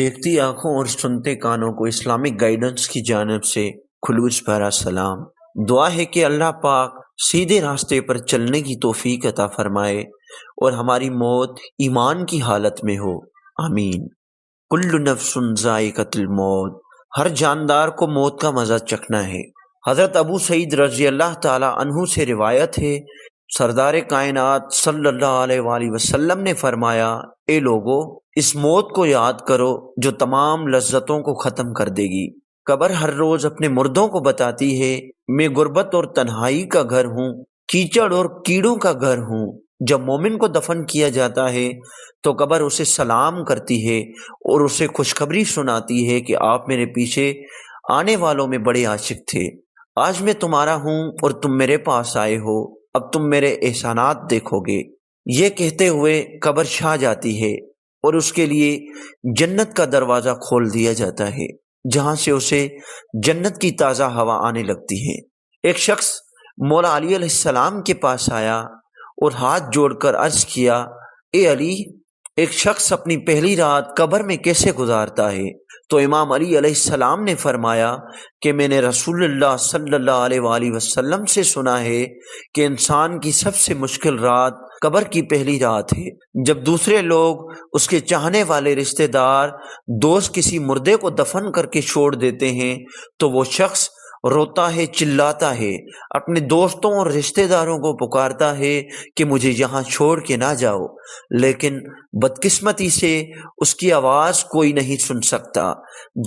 دیکھتی آنکھوں اور سنتے کانوں کو اسلامک گائیڈنس کی جانب سے خلوص بھرا سلام۔ دعا ہے کہ اللہ پاک سیدھے راستے پر چلنے کی توفیق عطا فرمائے اور ہماری موت ایمان کی حالت میں ہو، آمین۔ کل نفس ذائقۃ الموت، ہر جاندار کو موت کا مزہ چکھنا ہے۔ حضرت ابو سعید رضی اللہ تعالی عنہ سے روایت ہے، سردار کائنات صلی اللہ علیہ وآلہ وسلم نے فرمایا، اے لوگو، اس موت کو یاد کرو جو تمام لذتوں کو ختم کر دے گی۔ قبر ہر روز اپنے مردوں کو بتاتی ہے، میں غربت اور تنہائی کا گھر ہوں، کیچڑ اور کیڑوں کا گھر ہوں۔ جب مومن کو دفن کیا جاتا ہے تو قبر اسے سلام کرتی ہے اور اسے خوشخبری سناتی ہے کہ آپ میرے پیچھے آنے والوں میں بڑے عاشق تھے، آج میں تمہارا ہوں اور تم میرے پاس آئے ہو، اب تم میرے احسانات دیکھو گے۔ یہ کہتے ہوئے قبر چھا جاتی ہے اور اس کے لیے جنت کا دروازہ کھول دیا جاتا ہے، جہاں سے اسے جنت کی تازہ ہوا آنے لگتی ہے۔ ایک شخص مولا علی علیہ السلام کے پاس آیا اور ہاتھ جوڑ کر عرض کیا، اے علی، ایک شخص اپنی پہلی رات قبر میں کیسے گزارتا ہے؟ تو امام علی علیہ السلام نے فرمایا کہ میں نے رسول اللہ صلی اللہ علیہ وآلہ وسلم سے سنا ہے کہ انسان کی سب سے مشکل رات قبر کی پہلی رات ہے۔ جب دوسرے لوگ، اس کے چاہنے والے رشتہ دار، دوست کسی مردے کو دفن کر کے چھوڑ دیتے ہیں تو وہ شخص روتا ہے، چلاتا ہے، اپنے دوستوں اور رشتہ داروں کو پکارتا ہے کہ مجھے یہاں چھوڑ کے نہ جاؤ، لیکن بدقسمتی سے اس کی آواز کوئی نہیں سن سکتا۔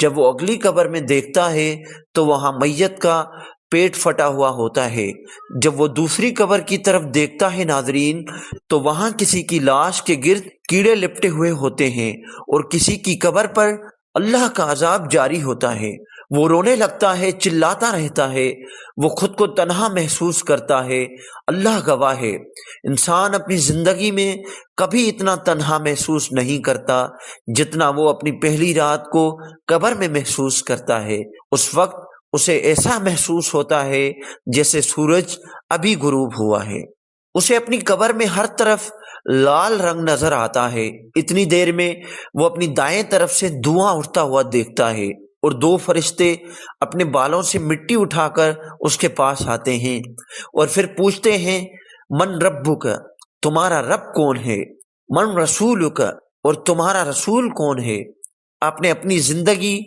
جب وہ اگلی قبر میں دیکھتا ہے تو وہاں میت کا پیٹ پھٹا ہوا ہوتا ہے۔ جب وہ دوسری قبر کی طرف دیکھتا ہے ناظرین، تو وہاں کسی کی لاش کے گرد کیڑے لپٹے ہوئے ہوتے ہیں اور کسی کی قبر پر اللہ کا عذاب جاری ہوتا ہے۔ وہ رونے لگتا ہے، چلاتا رہتا ہے، وہ خود کو تنہا محسوس کرتا ہے۔ اللہ گواہ ہے، انسان اپنی زندگی میں کبھی اتنا تنہا محسوس نہیں کرتا جتنا وہ اپنی پہلی رات کو قبر میں محسوس کرتا ہے۔ اس وقت اسے ایسا محسوس ہوتا ہے جیسے سورج ابھی غروب ہوا ہے۔ اسے اپنی قبر میں ہر طرف لال رنگ نظر آتا ہے۔ اتنی دیر میں وہ اپنی دائیں طرف سے دھواں اٹھتا ہوا دیکھتا ہے اور دو فرشتے اپنے بالوں سے مٹی اٹھا کر اس کے پاس آتے ہیں اور پھر پوچھتے ہیں، من ربک، تمہارا رب کون ہے؟ من رسولک، اور تمہارا رسول کون ہے؟ آپ نے اپنی زندگی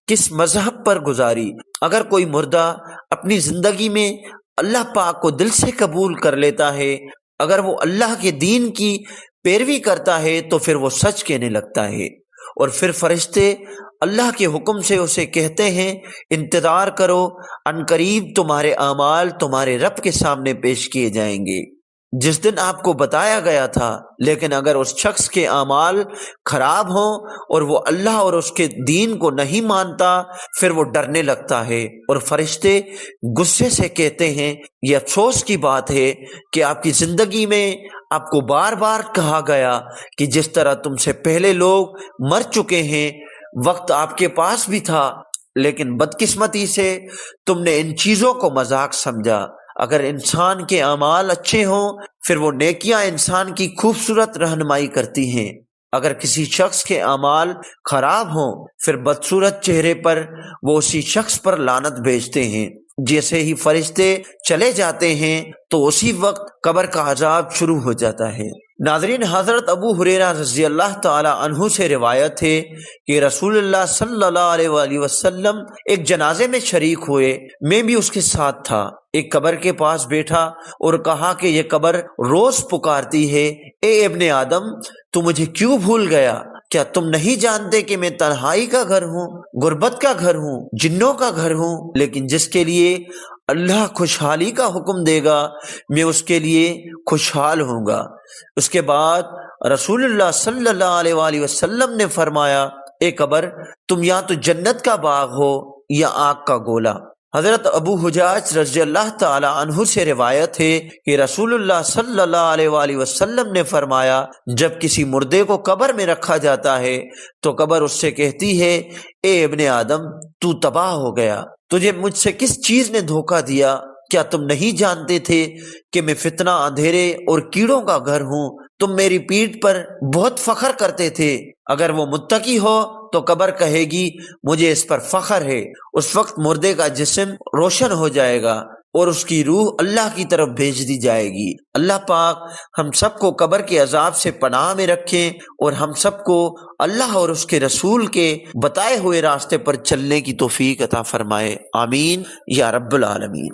کس مذہب پر گزاری؟ اگر کوئی مردہ اپنی زندگی میں اللہ پاک کو دل سے قبول کر لیتا ہے، اگر وہ اللہ کے دین کی پیروی کرتا ہے تو پھر وہ سچ کہنے لگتا ہے، اور پھر فرشتے اللہ کے حکم سے اسے کہتے ہیں، انتظار کرو، عنقریب تمہارے اعمال تمہارے رب کے سامنے پیش کیے جائیں گے جس دن آپ کو بتایا گیا تھا۔ لیکن اگر اس شخص کے اعمال خراب ہوں اور وہ اللہ اور اس کے دین کو نہیں مانتا، پھر وہ ڈرنے لگتا ہے اور فرشتے غصے سے کہتے ہیں، یہ افسوس کی بات ہے کہ آپ کی زندگی میں آپ کو بار بار کہا گیا کہ جس طرح تم سے پہلے لوگ مر چکے ہیں، وقت آپ کے پاس بھی تھا، لیکن بدقسمتی سے تم نے ان چیزوں کو مذاق سمجھا۔ اگر انسان کے اعمال اچھے ہوں، پھر وہ نیکیاں انسان کی خوبصورت رہنمائی کرتی ہیں۔ اگر کسی شخص کے اعمال خراب ہوں، پھر بدصورت چہرے پر وہ اسی شخص پر لعنت بھیجتے ہیں۔ جیسے ہی فرشتے چلے جاتے ہیں تو اسی وقت قبر کا عذاب شروع ہو جاتا ہے۔ ناظرین، حضرت ابو ہریرہ رضی اللہ تعالی عنہ سے روایت ہے کہ رسول اللہ صلی اللہ علیہ وآلہ وسلم ایک جنازے میں شریک ہوئے، میں بھی اس کے ساتھ تھا۔ ایک قبر کے پاس بیٹھا اور کہا کہ یہ قبر روز پکارتی ہے، اے ابن آدم، تو مجھے کیوں بھول گیا؟ کیا تم نہیں جانتے کہ میں تنہائی کا گھر ہوں، غربت کا گھر ہوں، جنوں کا گھر ہوں؟ لیکن جس کے لیے اللہ خوشحالی کا حکم دے گا، میں اس کے لیے خوشحال ہوں گا۔ اس کے بعد رسول اللہ صلی اللہ علیہ وآلہ وسلم نے فرمایا، اے قبر، تم یا تو جنت کا باغ ہو یا آگ کا گولا۔ حضرت ابو حجاج رضی اللہ تعالی عنہ سے روایت ہے کہ رسول اللہ صلی اللہ علیہ وآلہ وسلم نے فرمایا، جب کسی مردے کو قبر میں رکھا جاتا ہے تو قبر اس سے کہتی ہے، اے ابن آدم، تو تباہ ہو گیا، تجھے مجھ سے کس چیز نے دھوکہ دیا؟ کیا تم نہیں جانتے تھے کہ میں فتنہ، اندھیرے اور کیڑوں کا گھر ہوں؟ تم میری پیٹھ پر بہت فخر کرتے تھے، اگر وہ متقی ہو تو قبر کہے گی مجھے اس پر فخر ہے۔ اس وقت مردے کا جسم روشن ہو جائے گا اور اس کی روح اللہ کی طرف بھیج دی جائے گی۔ اللہ پاک ہم سب کو قبر کے عذاب سے پناہ میں رکھیں اور ہم سب کو اللہ اور اس کے رسول کے بتائے ہوئے راستے پر چلنے کی توفیق عطا فرمائے، آمین یا رب العالمین۔